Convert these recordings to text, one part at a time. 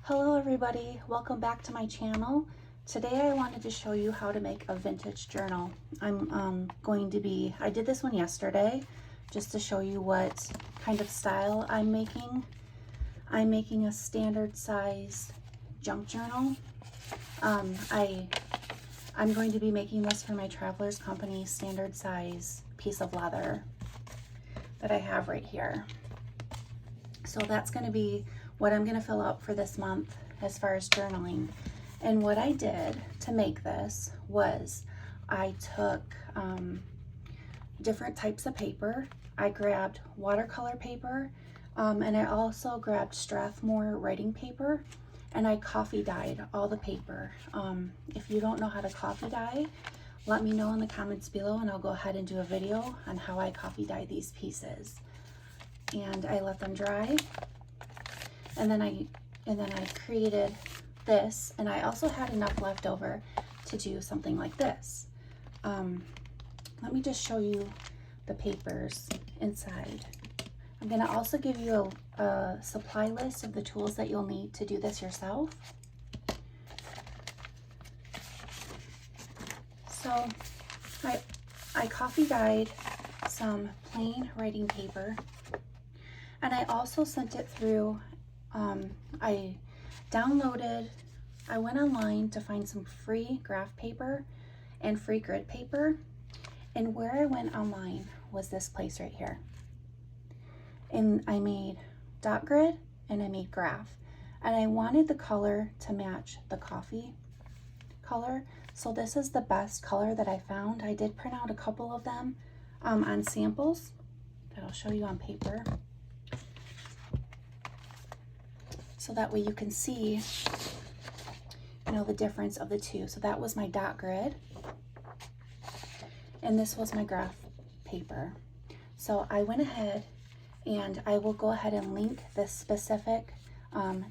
Hello everybody, welcome back to my channel. Today I wanted to show you how to make a vintage journal. I did this one yesterday just to show you what kind of style I'm making. I'm making a standard size junk journal. I'm going to be making this for my Travelers Company standard size piece of leather that I have right here. So that's going to be what I'm going to fill out for this month as far as journaling. And what I did to make this was I took different types of paper. I grabbed watercolor paper and I also grabbed Strathmore writing paper, and I coffee dyed all the paper. If you don't know how to coffee dye, let me know in the comments below and I'll go ahead and do a video on how I coffee dye these pieces. And I let them dry. And then I created this, and I also had enough left over to do something like this. Let me just show you the papers inside. I'm going to also give you a supply list of the tools that you'll need to do this yourself. So I coffee dyed some plain writing paper, and I also sent it through. I went online to find some free graph paper and free grid paper, and where I went online was this place right here. And I made dot grid and I made graph, and I wanted the color to match the coffee color. So this is the best color that I found. I did print out a couple of them on samples that I'll show you on paper, so that way you can see, the difference of the two. So that was my dot grid, and this was my graph paper. So I went ahead, and I will go ahead and link the specific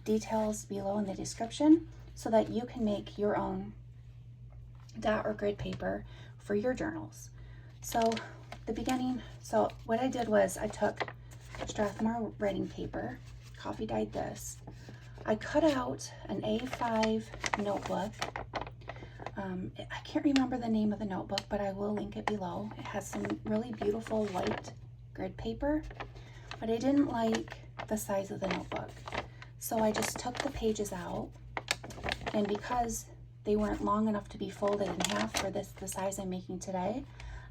details below in the description so that you can make your own dot or grid paper for your journals. So what I did was I took Strathmore writing paper, coffee dyed this. I cut out an A5 notebook. I can't remember the name of the notebook, but I will link it below. It has some really beautiful white grid paper, but I didn't like the size of the notebook. So I just took the pages out, and because they weren't long enough to be folded in half for the size I'm making today,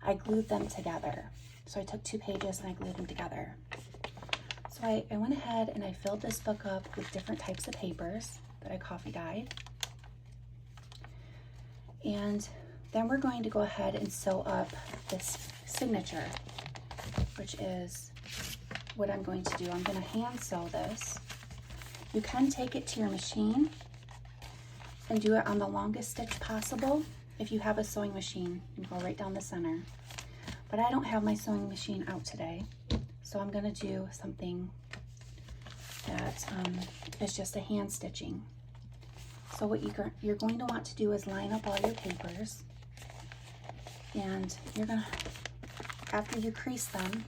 I glued them together. So I took 2 pages and I glued them together. So I went ahead and I filled this book up with different types of papers that I coffee dyed. And then we're going to go ahead and sew up this signature, which is what I'm going to do. I'm going to hand sew this. You can take it to your machine and do it on the longest stitch possible. If you have a sewing machine, you can go right down the center. But I don't have my sewing machine out today, so I'm going to do something that is just a hand stitching. So what you're going to want to do is line up all your papers, and after you crease them,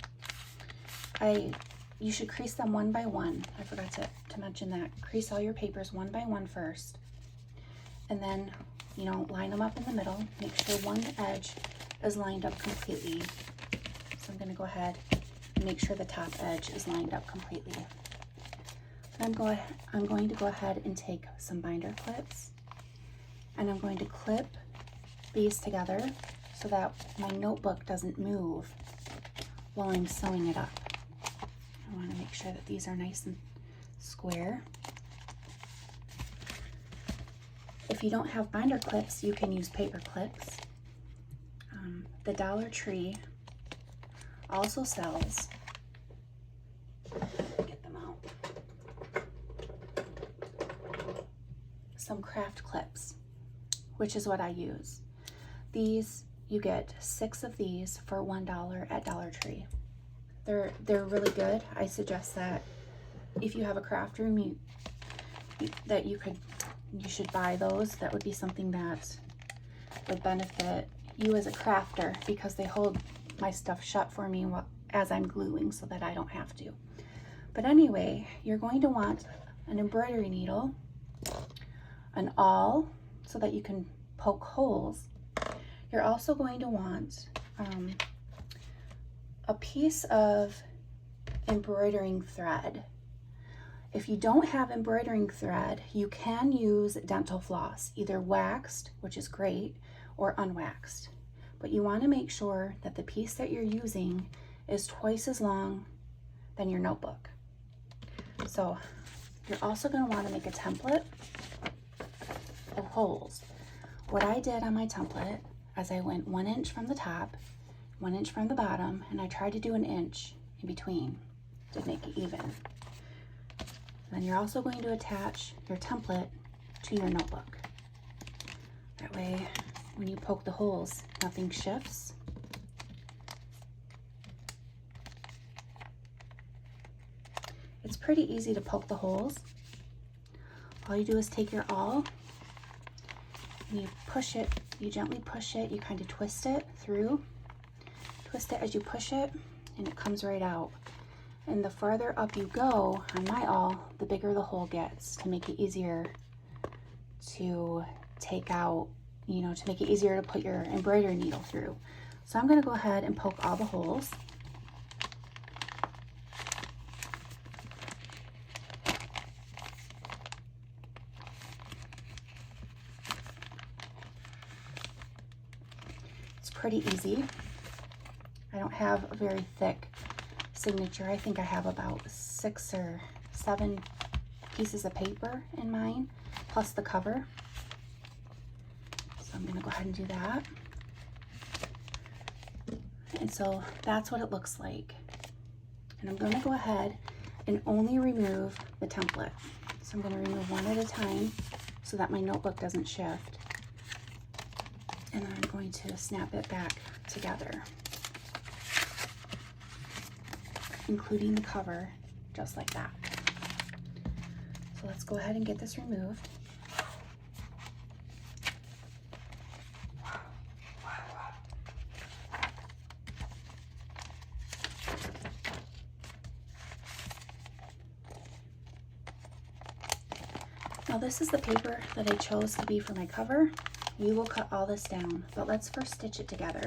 you should crease them one by one. I forgot to mention that. Crease all your papers one by one first, and then line them up in the middle. Make sure one edge is lined up completely. So I'm going to go ahead and make sure the top edge is lined up completely. I'm going to go ahead and take some binder clips, and I'm going to clip these together so that my notebook doesn't move while I'm sewing it up. I want to make sure that these are nice and square. If you don't have binder clips, you can use paper clips. The Dollar Tree also sells, get them out, some craft clips, which is what I use. These, you get 6 of these for $1 at Dollar Tree. They're really good. I suggest that if you have a craft room, you should buy those. That would be something that would benefit you as a crafter, because they hold my stuff shut for me as I'm gluing so that I don't have to. But anyway, you're going to want an embroidery needle an awl so that you can poke holes. You're also going to want a piece of embroidering thread. If you don't have embroidering thread, you can use dental floss, either waxed, which is great, or unwaxed. But you want to make sure that the piece that you're using is twice as long than your notebook. So you're also going to want to make a template of holes. What I did on my template is I went 1 inch from the top, 1 inch from the bottom, and I tried to do an inch in between to make it even. Then you're also going to attach your template to your notebook. That way, when you poke the holes, nothing shifts. It's pretty easy to poke the holes. All you do is take your awl and you push it, you gently push it, you kind of twist it through. Twist it as you push it, and it comes right out. And the farther up you go on my awl, the bigger the hole gets, to make it easier to take out, to make it easier to put your embroidery needle through. So I'm going to go ahead and poke all the holes. It's pretty easy. I don't have a very thick signature. I think I have about 6 or 7 pieces of paper in mine, plus the cover. So I'm going to go ahead and do that. And so that's what it looks like. And I'm going to go ahead and only remove the template. So I'm going to remove one at a time so that my notebook doesn't shift. And then I'm going to snap it back together, including the cover, just like that. So let's go ahead and get this removed. Now this is the paper that I chose to be for my cover. We will cut all this down, but let's first stitch it together.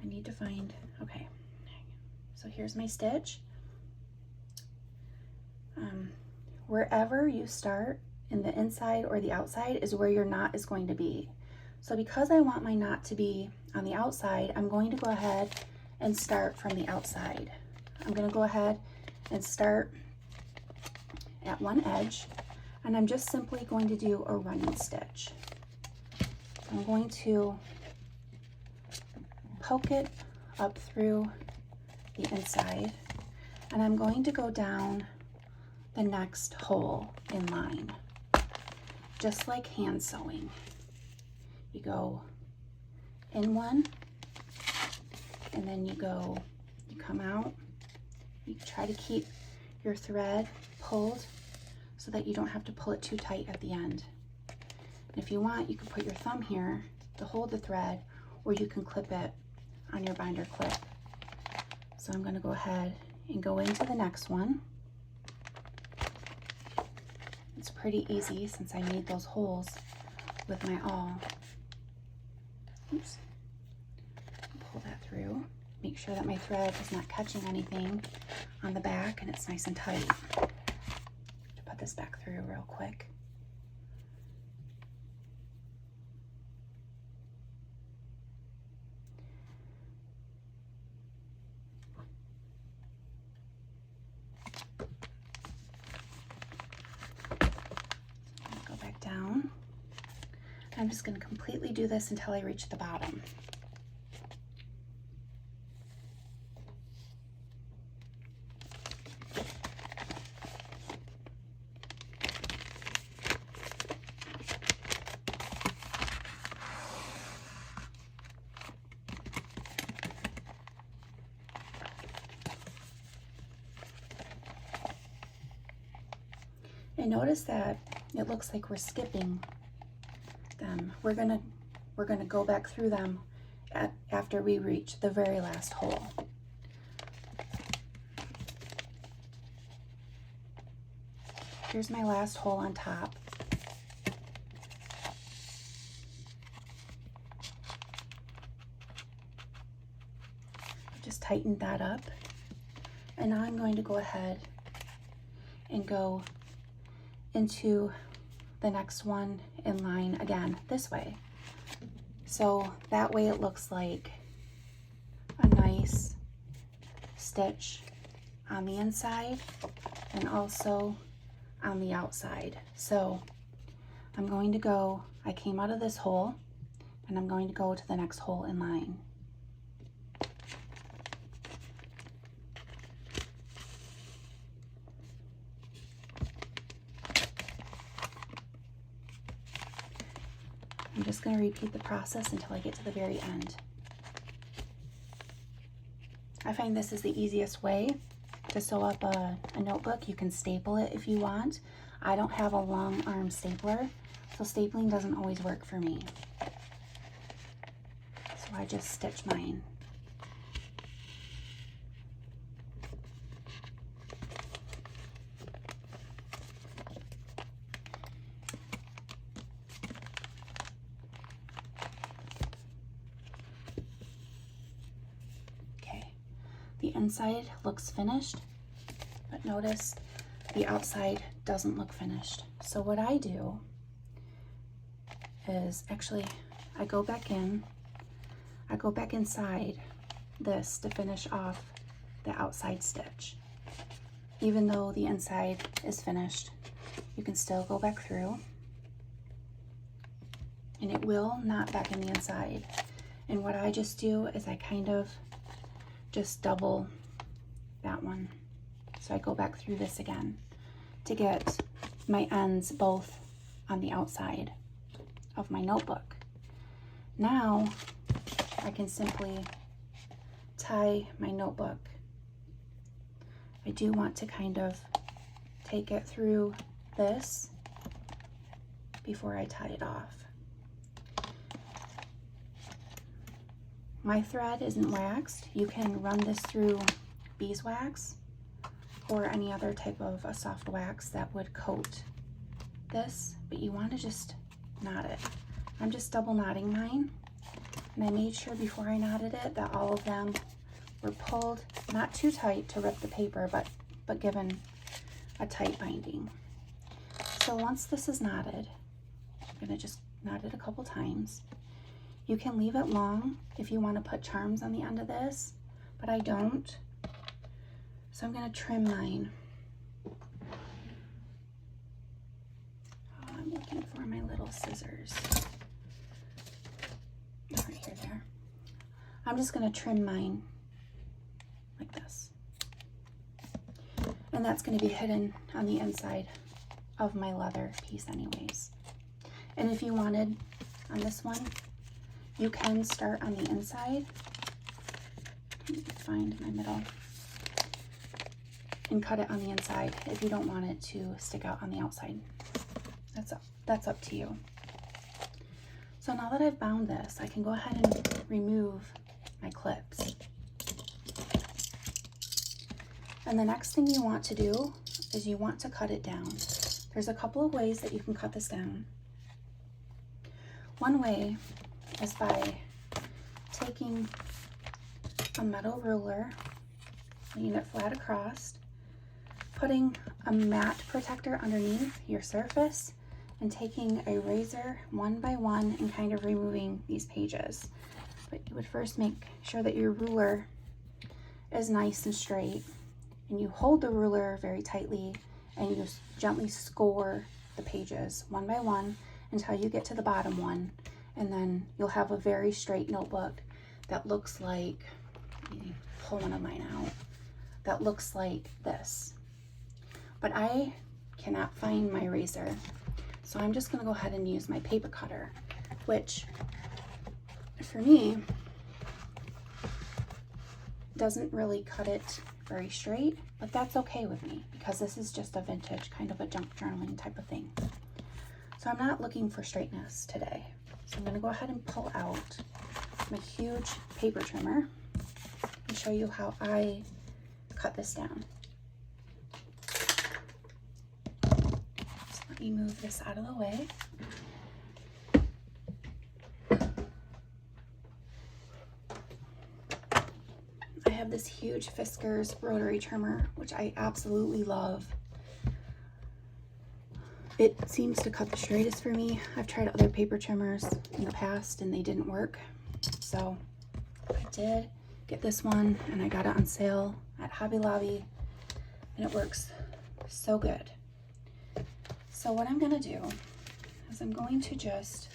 I need to find, okay, so here's my stitch. Wherever you start in the inside or the outside is where your knot is going to be. So because I want my knot to be on the outside, I'm going to go ahead and start from the outside. I'm going to go ahead and start at one edge, and I'm just simply going to do a running stitch. I'm going to poke it up through the inside, and I'm going to go down the next hole in line, just like hand sewing. You go in one, and then you come out. You try to keep your thread pulled so that you don't have to pull it too tight at the end. And if you want, you can put your thumb here to hold the thread, or you can clip it on your binder clip. So I'm going to go ahead and go into the next one. It's pretty easy since I made those holes with my awl. Oops. Pull that through. Make sure that my thread is not catching anything on the back and it's nice and tight. Put this back through real quick. Go back down. I'm just going to completely do this until I reach the bottom. And notice that it looks like we're skipping them. We're gonna go back through them after we reach the very last hole. here's my last hole on top. Just tightened that up. And now I'm going to go ahead and go into the next one in line again this way. So that way it looks like a nice stitch on the inside and also on the outside. So I'm going to go, I came out of this hole and I'm going to go to the next hole in line. I'm just going to repeat the process until I get to the very end. I find this is the easiest way to sew up a notebook. You can staple it if you want. I don't have a long arm stapler, so stapling doesn't always work for me. So I just stitch mine. The inside looks finished, but notice the outside doesn't look finished. So what I do is actually I go back inside this to finish off the outside stitch. Even though the inside is finished, you can still go back through and it will knot back in the inside. And what I just do is I kind of just double that one. So I go back through this again to get my ends both on the outside of my notebook. Now I can simply tie my notebook. I do want to kind of take it through this before I tie it off. My thread isn't waxed. You can run this through beeswax or any other type of a soft wax that would coat this, but you want to just knot it. I'm just double knotting mine, and I made sure before I knotted it that all of them were pulled, not too tight to rip the paper, but given a tight binding. So once this is knotted, I'm going to just knot it a couple times. You can leave it long if you want to put charms on the end of this, but I don't. So I'm going to trim mine. Oh, I'm looking for my little scissors. Right here, there. I'm just going to trim mine like this. And that's going to be hidden on the inside of my leather piece anyways. And if you wanted on this one, you can start on the inside. Let me find my middle. And cut it on the inside if you don't want it to stick out on the outside. That's up to you. So now that I've bound this, I can go ahead and remove my clips. And the next thing you want to do is you want to cut it down. There's a couple of ways that you can cut this down. One way is by taking a metal ruler, laying it flat across, putting a mat protector underneath your surface, and taking a razor one by one and kind of removing these pages. But you would first make sure that your ruler is nice and straight, and you hold the ruler very tightly and you gently score the pages one by one until you get to the bottom one. And then you'll have a very straight notebook that looks like, let me pull one of mine out, that looks like this. But I cannot find my razor, so I'm just gonna go ahead and use my paper cutter, which for me doesn't really cut it very straight, but that's okay with me because this is just a vintage kind of a junk journaling type of thing. So I'm not looking for straightness today. So I'm going to go ahead and pull out my huge paper trimmer and show you how I cut this down. me move this out of the way. I have this huge Fiskars rotary trimmer, which I absolutely love. It seems to cut the straightest for me. I've tried other paper trimmers in the past and they didn't work. So I did get this one and I got it on sale at Hobby Lobby and it works so good. So what I'm gonna do is I'm going to just,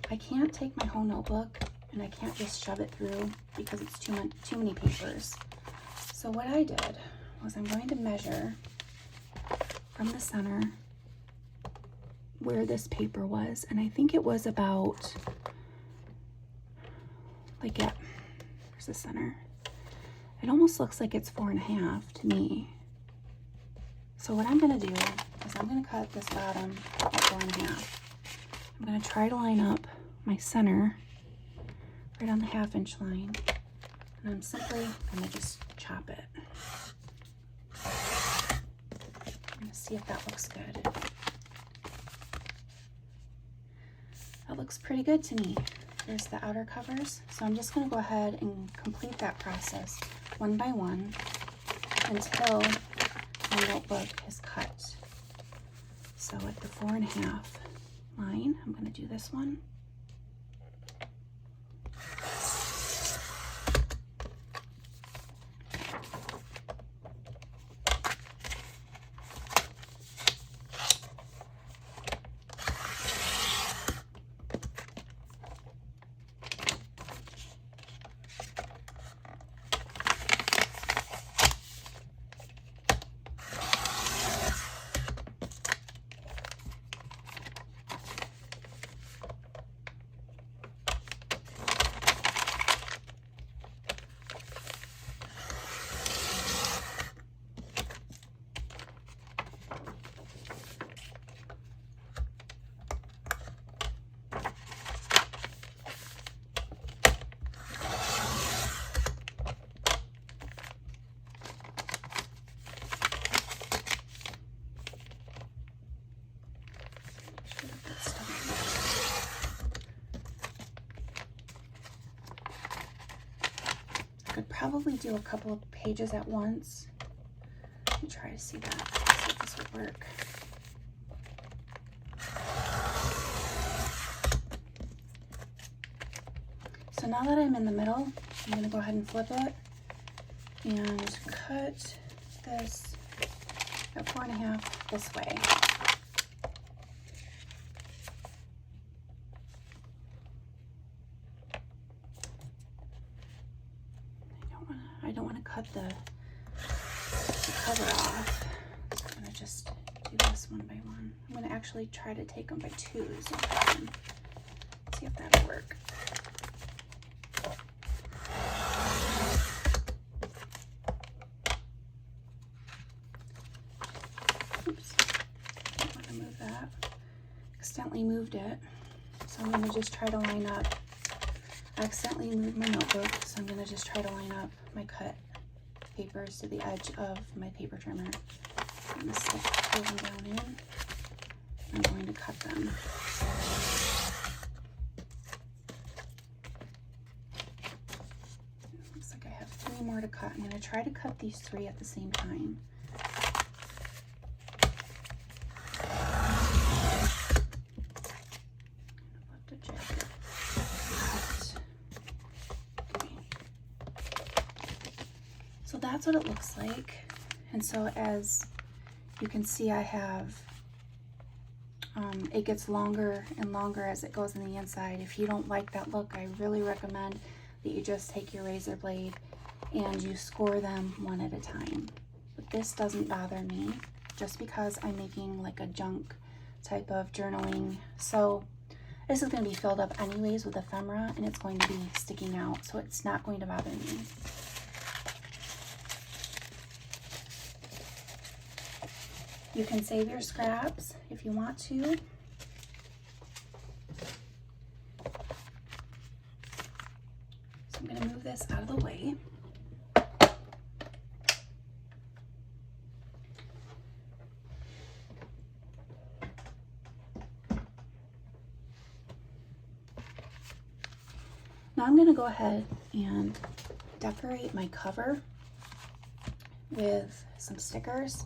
I can't take my whole notebook and I can't just shove it through because it's too many papers. So what I did was I'm going to measure from the center where this paper was, and I think it was about, like, yeah, there's the center. It almost looks like it's 4.5 to me. So what I'm gonna do is I'm gonna cut this bottom at 4.5. I'm gonna try to line up my center right on the 1/2 inch line, and I'm simply gonna just chop it. I'm gonna see if that looks good. That looks pretty good to me. There's the outer covers. So I'm just gonna go ahead and complete that process one by one until my notebook is cut. So at the 4.5 line, I'm gonna do this one. Could probably do a couple of pages at once. Let me try to see that, see if this would work. So now that I'm in the middle, I'm gonna go ahead and flip it and cut this at 4.5 this way. I don't want to cut the cover off. So I'm going to just do this one by one. I'm going to actually try to take them by twos. See if that'll work. Oops. I don't want to move that. Accidentally moved it. So I'm going to just try to line up. I accidentally moved my notebook, so I'm going to just try to line up my cut papers to the edge of my paper trimmer. I'm going to stick them down in. I'm going to cut them. Looks like I have 3 more to cut. I'm going to try to cut these 3 at the same time. So that's what it looks like. And so as you can see, I have, it gets longer and longer as it goes on the inside. If you don't like that look, I really recommend that you just take your razor blade and you score them one at a time. But this doesn't bother me just because I'm making like a junk type of journaling. So this is going to be filled up anyways with ephemera and it's going to be sticking out. So it's not going to bother me. You can save your scraps if you want to. So I'm going to move this out of the way. now I'm going to go ahead and decorate my cover with some stickers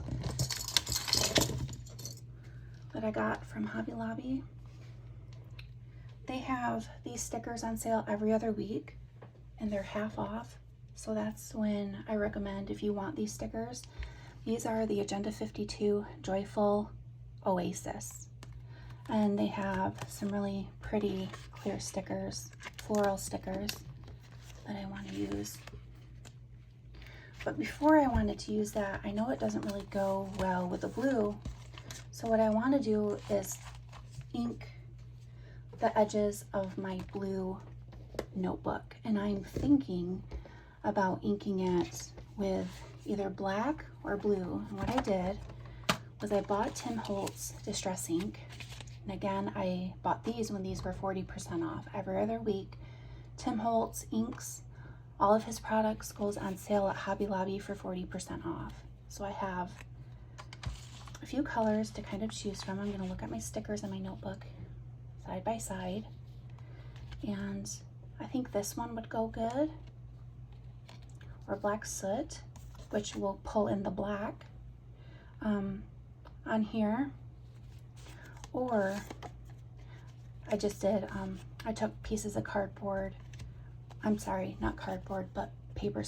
that I got from Hobby Lobby. They have these stickers on sale every other week and they're half off. So that's when I recommend if you want these stickers. These are the Agenda 52 Joyful Oasis. And they have some really pretty clear stickers, floral stickers that I want to use. But before I wanted to use that, I know it doesn't really go well with the blue. So what I want to do is ink the edges of my blue notebook. And I'm thinking about inking it with either black or blue. And what I did was I bought Tim Holtz Distress Ink. And again, I bought these when these were 40% off. Every other week, Tim Holtz inks all of his products, goes on sale at Hobby Lobby for 40% off. So I have a few colors to kind of choose from. I'm going to look at my stickers in my notebook side by side. And I think this one would go good. Or Black Soot, which will pull in the black on here. Or I just did, I took pieces of cardboard, I'm sorry, not cardboard, but paper,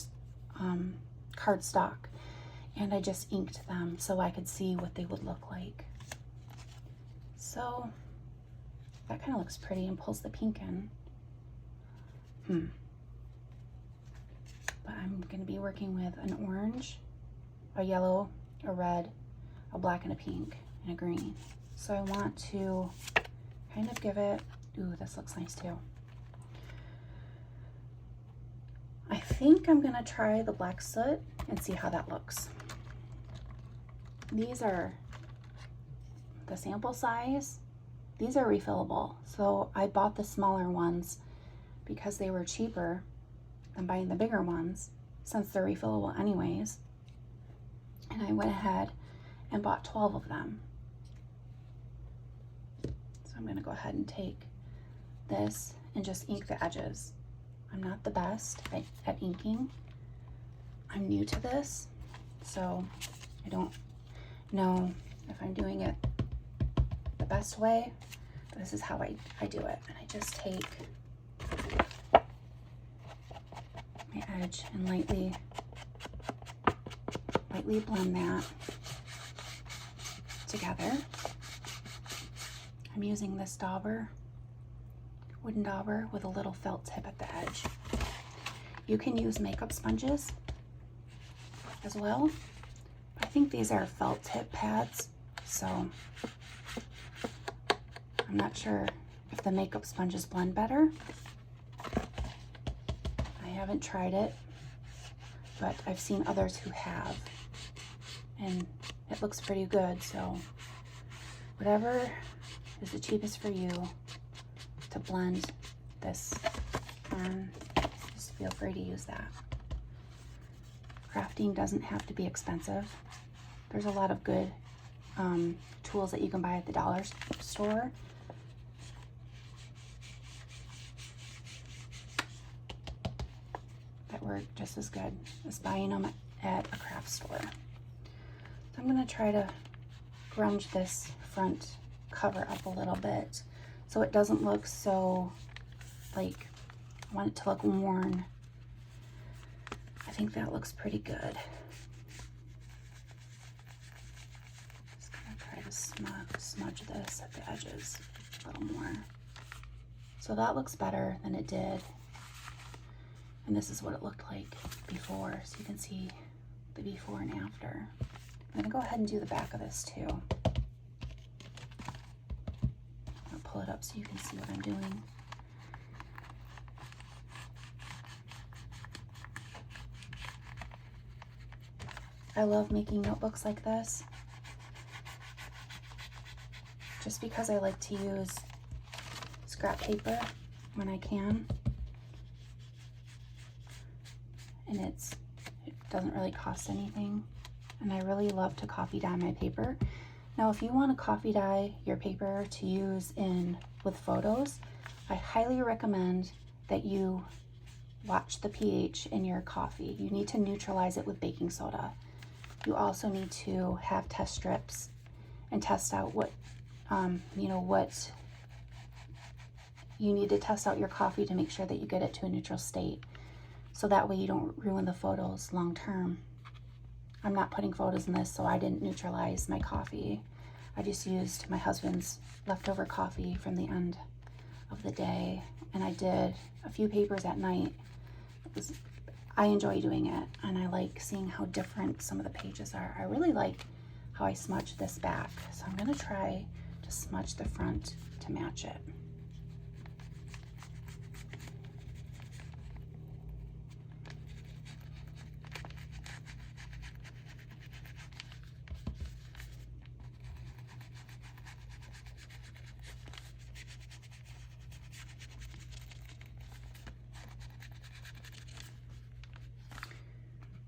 cardstock, and I just inked them so I could see what they would look like. So that kind of looks pretty and pulls the pink in. But I'm going to be working with an orange, a yellow, a red, a black, and a pink, and a green. So I want to kind of give it, ooh, this looks nice too. I think I'm going to try the Black Soot and see how that looks. These are the sample size. These are refillable. So I bought the smaller ones because they were cheaper than buying the bigger ones since they're refillable anyways. And I went ahead and bought 12 of them. So I'm going to go ahead and take this and just ink the edges. I'm not the best at inking. I'm new to this, so I don't know if I'm doing it the best way. This is how I do it. And I just take my edge and lightly blend that together. I'm using this dauber, wooden dauber with a little felt tip at the edge. You can use makeup sponges as well. I think these are felt tip pads, so I'm not sure if the makeup sponges blend better. I haven't tried it, but I've seen others who have, and it looks pretty good. So whatever is the cheapest for you to blend this on, just feel free to use that. Crafting doesn't have to be expensive. There's a lot of good tools that you can buy at the dollar store. That work just as good as buying them at a craft store. So I'm going to try to grunge this front cover up a little bit so it doesn't look so, like, I want it to look worn. I think that looks pretty good. Just going to try to smudge this at the edges a little more. So that looks better than it did. And this is what it looked like before, so you can see the before and after. I'm going to go ahead and do the back of this too. I'll pull it up so you can see what I'm doing. I love making notebooks like this just because I like to use scrap paper when I can. And it doesn't really cost anything. And I really love to coffee dye my paper. Now, if you want to coffee dye your paper to use with photos, I highly recommend that you watch the pH in your coffee. You need to neutralize it with baking soda. You also need to have test strips and test out what, what you need to test out your coffee to make sure that you get it to a neutral state. So that way you don't ruin the photos long term. I'm not putting photos in this, so I didn't neutralize my coffee. I just used my husband's leftover coffee from the end of the day, and I did a few papers at night. I enjoy doing it, and I like seeing how different some of the pages are. I really like how I smudge this back, so I'm gonna try to smudge the front to match it.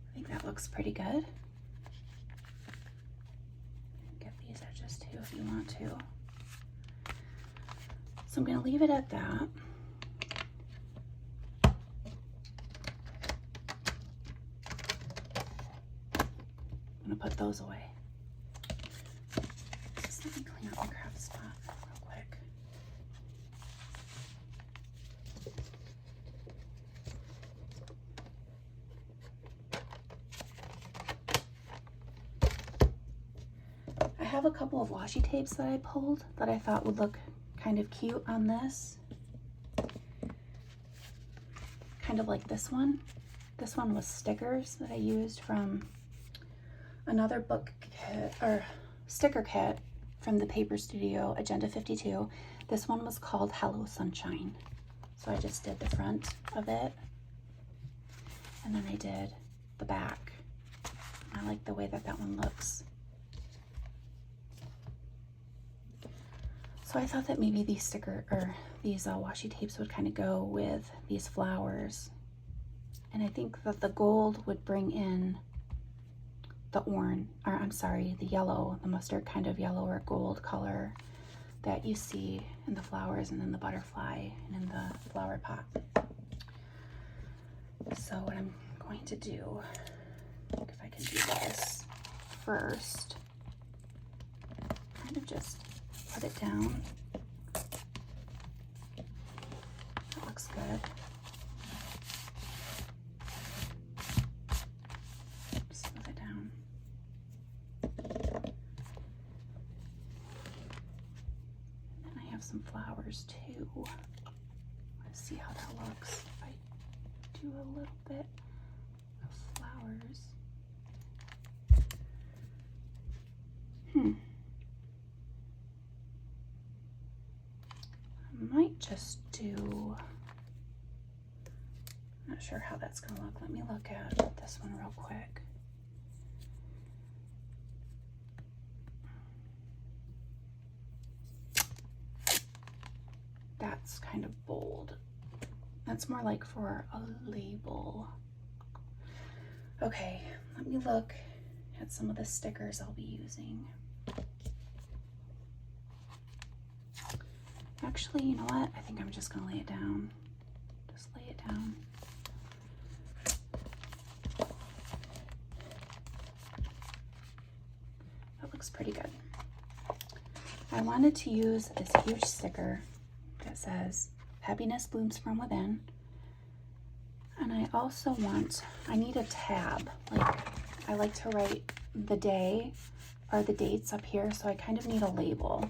I think that looks pretty good. Get these edges too if you want to. So I'm going to leave it at that. I'm going to put those away. Just let me clean up the craft spot real quick. I have a couple of washi tapes that I pulled that I thought would look kind of cute on this. Kind of like this one. This one was stickers that I used from another book kit, or sticker kit from the Paper Studio Agenda 52. This one was called Hello Sunshine. So I just did the front of it, and then I did the back. I like the way that that one looks. So I thought that maybe these washi tapes would kind of go with these flowers. And I think that the gold would bring in the orange, or I'm sorry, the yellow, the mustard kind of yellow or gold color that you see in the flowers and in the butterfly and in the flower pot. So what I'm going to do, if I can do this first, kind of just put it down. That looks good. Smooth it down. And then I have some flowers too. Let's see how that looks if I do a little bit of flowers. I might just do, I'm not sure how that's going to look. Let me look at this one real quick. That's kind of bold. That's more like for a label. Okay, let me look at some of the stickers I'll be using. Actually, you know what? I think I'm just gonna lay it down. Just lay it down. That looks pretty good. I wanted to use this huge sticker that says, "Happiness blooms from within." And I also I need a tab. Like, I like to write the day or the dates up here, so I kind of need a label.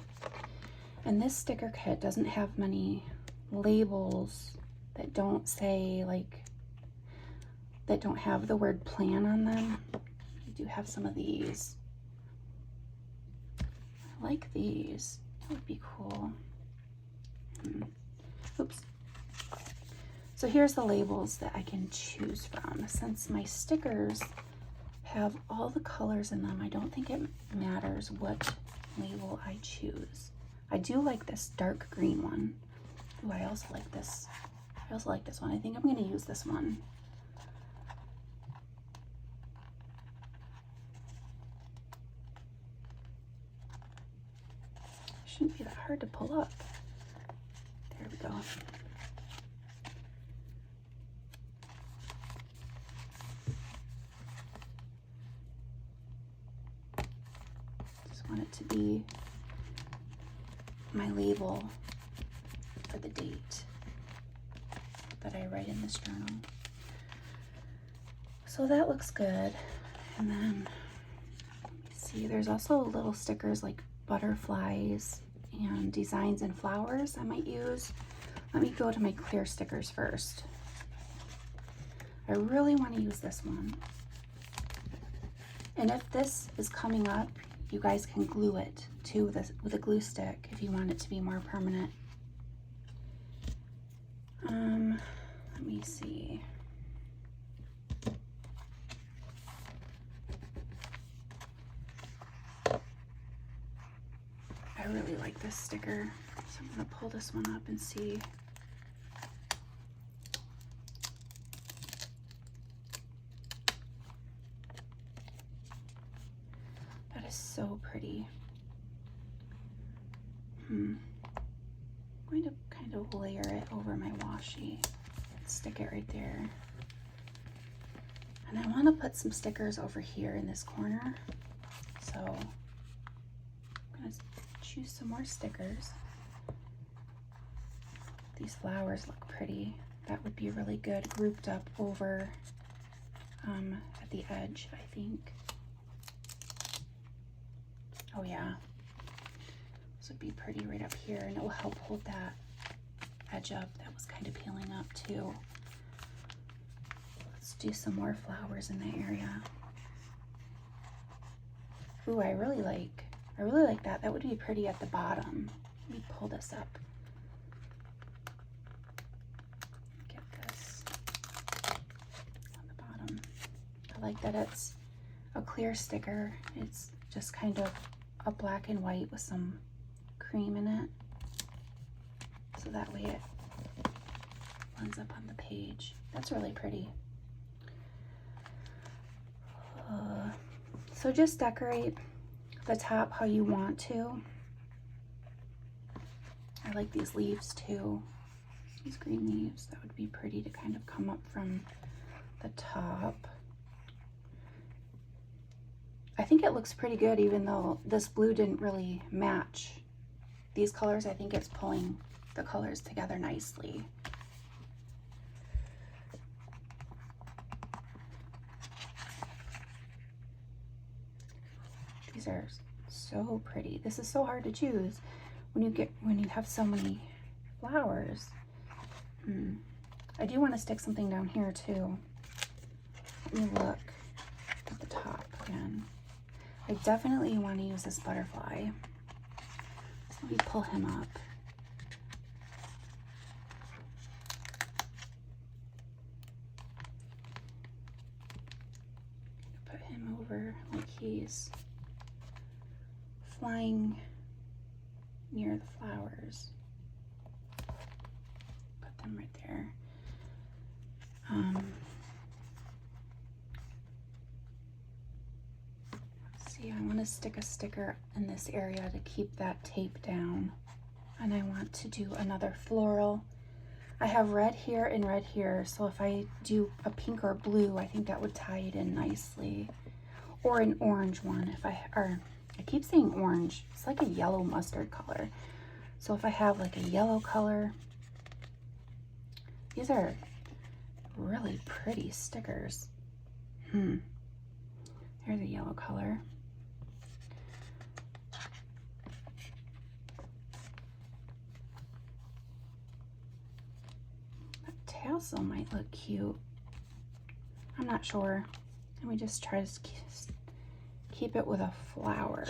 And this sticker kit doesn't have many labels that don't say, like, that don't have the word plan on them. I do have some of these. I like these. That would be cool. Oops. So here's the labels that I can choose from. Since my stickers have all the colors in them, I don't think it matters what label I choose. I do like this dark green one. Ooh, I also like this. I also like this one. I think I'm going to use this one. It shouldn't be that hard to pull up. There we go. want it to be my label for the date that I write in this journal. So that looks good. And then, let me see, there's also little stickers like butterflies and designs and flowers I might use. Let me go to my clear stickers first. I really want to use this one. And if this is coming up, you guys can glue it to this with a glue stick if you want it to be more permanent. Let me see. I really like this sticker, so I'm gonna pull this one up and see. That is so pretty. I'm going to kind of layer it over my washi. Stick it right there. And I want to put some stickers over here in this corner. So I'm going to choose some more stickers. These flowers look pretty. That would be really good grouped up over at the edge, I think. Oh yeah, this would be pretty right up here, and it will help hold that edge up that was kind of peeling up too. Let's do some more flowers in that area. Ooh, I really like that. That would be pretty at the bottom. Let me pull this up. Get this on the bottom. I like that it's a clear sticker. It's just kind of a black and white with some cream in it. So that way it blends up on the page. That's really pretty. So just decorate the top how you want to. I like these leaves too. These green leaves, that would be pretty to kind of come up from the top. I think it looks pretty good even though this blue didn't really match these colors. I think it's pulling the colors together nicely. These are so pretty. This is so hard to choose when you have so many flowers. I do want to stick something down here too. Let me look at the top again. I definitely want to use this butterfly. So let me pull him up. Put him over like he's flying near the flowers. Put them right there. Let's see, I want to stick a sticker in this area to keep that tape down. And I want to do another floral. I have red here and red here, so if I do a pink or blue, I think that would tie it in nicely. Or an orange one, I keep saying orange. It's like a yellow mustard color. So if I have like a yellow color, these are really pretty stickers. There's a yellow color. That tassel might look cute. I'm not sure. Let me just try to keep it with a flower.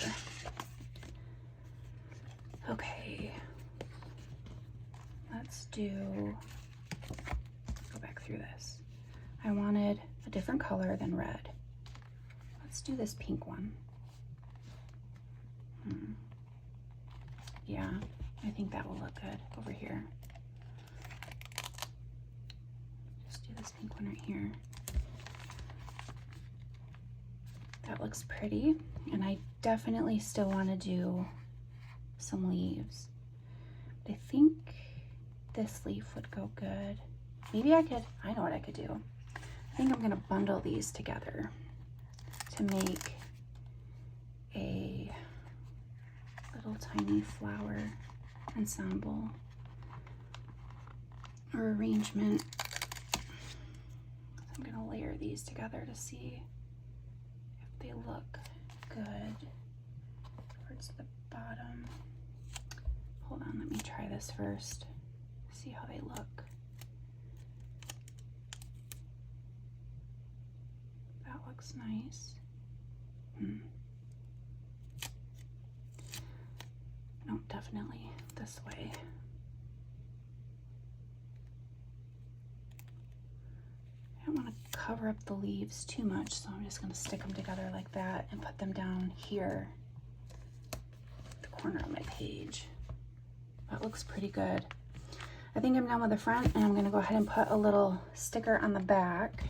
Okay. Let's go back through this. I wanted a different color than red. Let's do this pink one. Yeah, I think that will look good over here. Just do this pink one right here. That looks pretty, and I definitely still want to do some leaves. But I think this leaf would go good. Maybe I know what I could do. I think I'm gonna bundle these together to make a flower ensemble or arrangement. I'm gonna layer these together to see if they look good towards the bottom. Hold on, let me try this first. See how they look. That looks nice. No, definitely this way. I don't want to cover up the leaves too much, so I'm just going to stick them together like that and put them down here, the corner of my page. That looks pretty good. I think I'm done with the front, and I'm going to go ahead and put a little sticker on the back.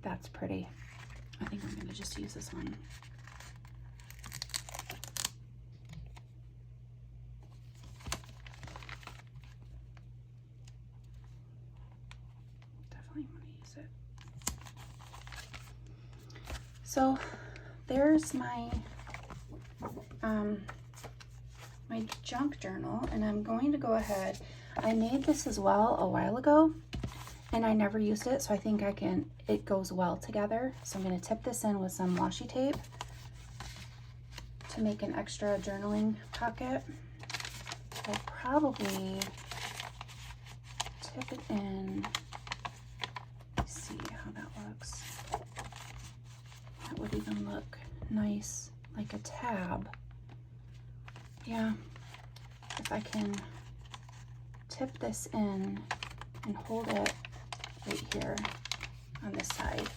That's pretty. I think I'm going to just use this one. Definitely want to use it. So there's my my junk journal, and I'm going to go ahead. I made this as well a while ago, and I never used it, so I think it goes well together. So I'm going to tip this in with some washi tape to make an extra journaling pocket. I'll probably tip it in. Let's see how that looks. That would even look nice, like a tab. Yeah, if I can tip this in and hold it right here on this side.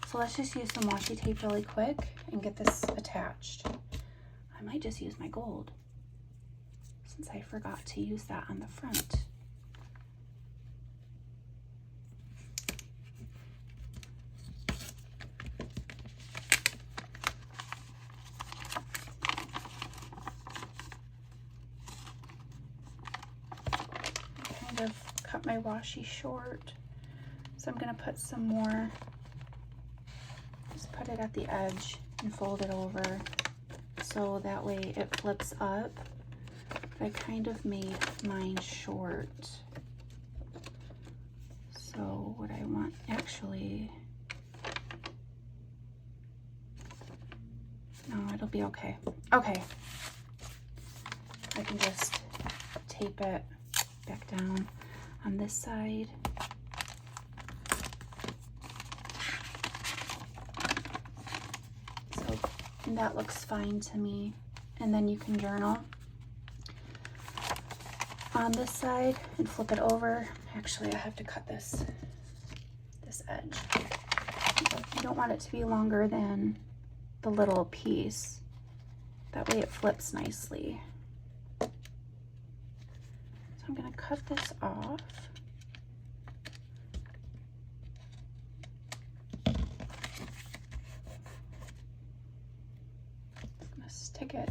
So let's just use some washi tape really quick and get this attached. I might just use my gold since I forgot to use that on the front. Kind of cut my washi short. So I'm going to put some more, just put it at the edge and fold it over so that way it flips up. I kind of made mine short. So what I want, actually, no, it'll be okay. Okay. I can just tape it back down on this side. And that looks fine to me. And then you can journal on this side and flip it over. Actually, I have to cut this edge. You don't want it to be longer than the little piece. That way it flips nicely. So I'm going to cut this off. Stick it,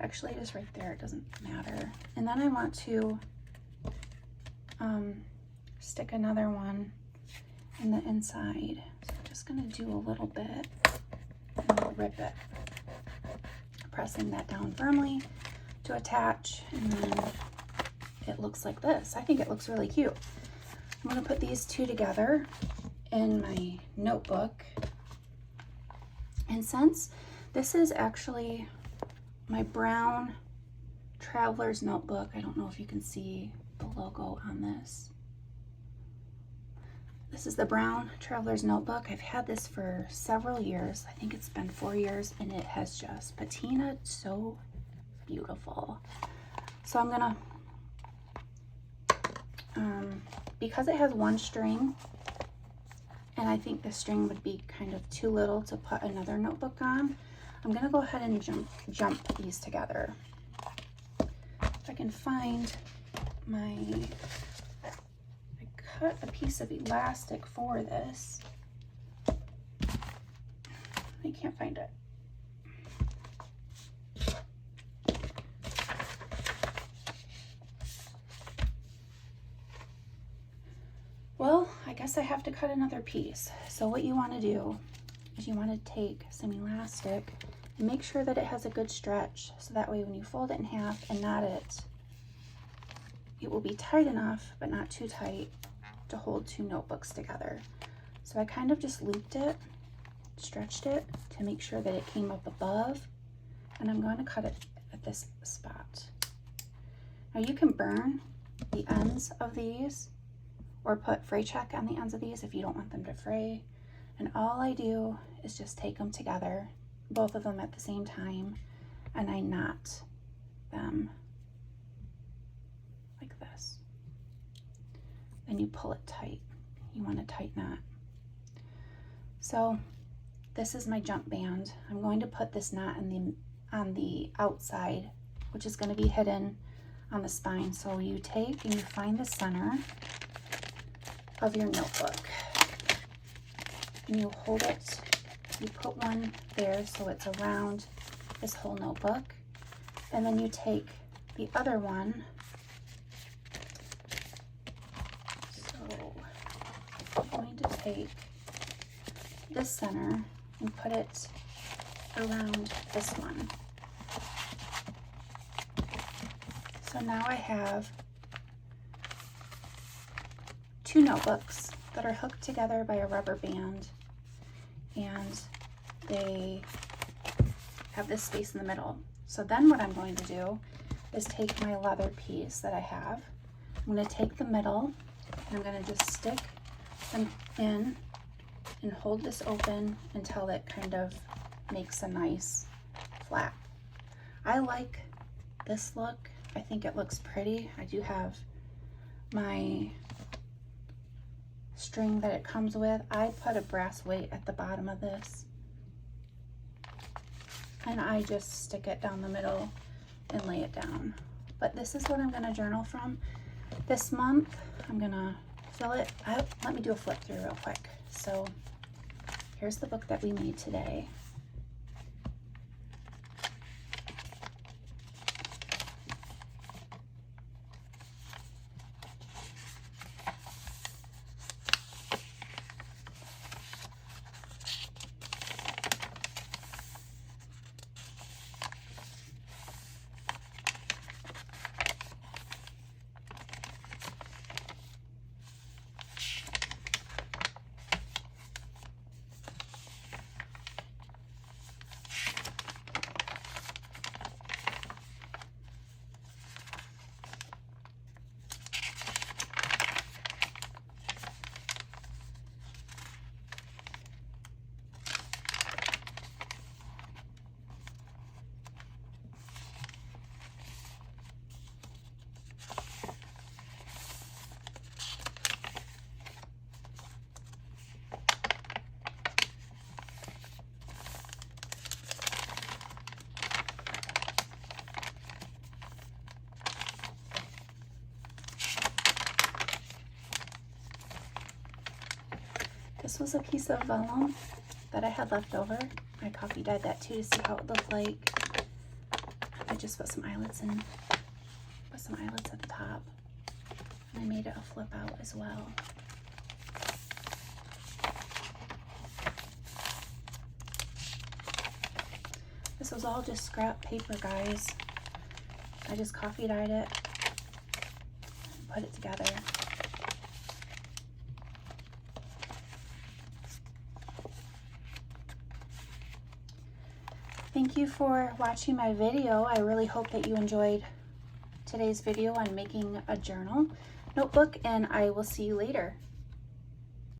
actually just right there, it doesn't matter. And then I want to stick another one in the inside. So I'm just going to do a little bit and I'll rip it, pressing that down firmly to attach, and then it looks like this. I think it looks really cute. I'm going to put these two together in my notebook, and since this is actually my brown traveler's notebook. I don't know if you can see the logo on this. This is the brown traveler's notebook. I've had this for several years. I think it's been 4 years, and it has just patinaed so beautiful. So I'm gonna, because it has one string, and I think the string would be kind of too little to put another notebook on, I'm gonna go ahead and jump these together. If I can find I cut a piece of elastic for this. I can't find it. Well, I guess I have to cut another piece. So what you want to do is you want to take some elastic and make sure that it has a good stretch, so that way when you fold it in half and knot it, it will be tight enough but not too tight to hold two notebooks together. So I kind of just looped it, stretched it to make sure that it came up above, and I'm going to cut it at this spot. Now you can burn the ends of these or put fray check on the ends of these if you don't want them to fray. And all I do is just take them together, both of them at the same time, and I knot them like this. Then you pull it tight. You want a tight knot. So this is my jump band. I'm going to put this knot on the outside, which is going to be hidden on the spine. So you take and you find the center of your notebook and you hold it. You put one there so it's around this whole notebook, and then you take the other one. So I'm going to take this center and put it around this one. So now I have two notebooks that are hooked together by a rubber band, and they have this space in the middle. So then what I'm going to do is take my leather piece that I have. I'm going to take the middle and I'm going to just stick them in and hold this open until it kind of makes a nice flap. I like this look. I think it looks pretty. I do have my string that it comes with. I put a brass weight at the bottom of this, and I just stick it down the middle and lay it down. But this is what I'm going to journal from this month. I'm going to fill it out. Let me do a flip through real quick. So here's the book that we made today. This was a piece of vellum that I had left over. I coffee dyed that too to see how it looked like. I just put some eyelets in, put some eyelets at the top, and I made it a flip out as well. This was all just scrap paper, guys. I just coffee dyed it, put it together. Thank you for watching my video. I really hope that you enjoyed today's video on making a journal notebook, and I will see you later.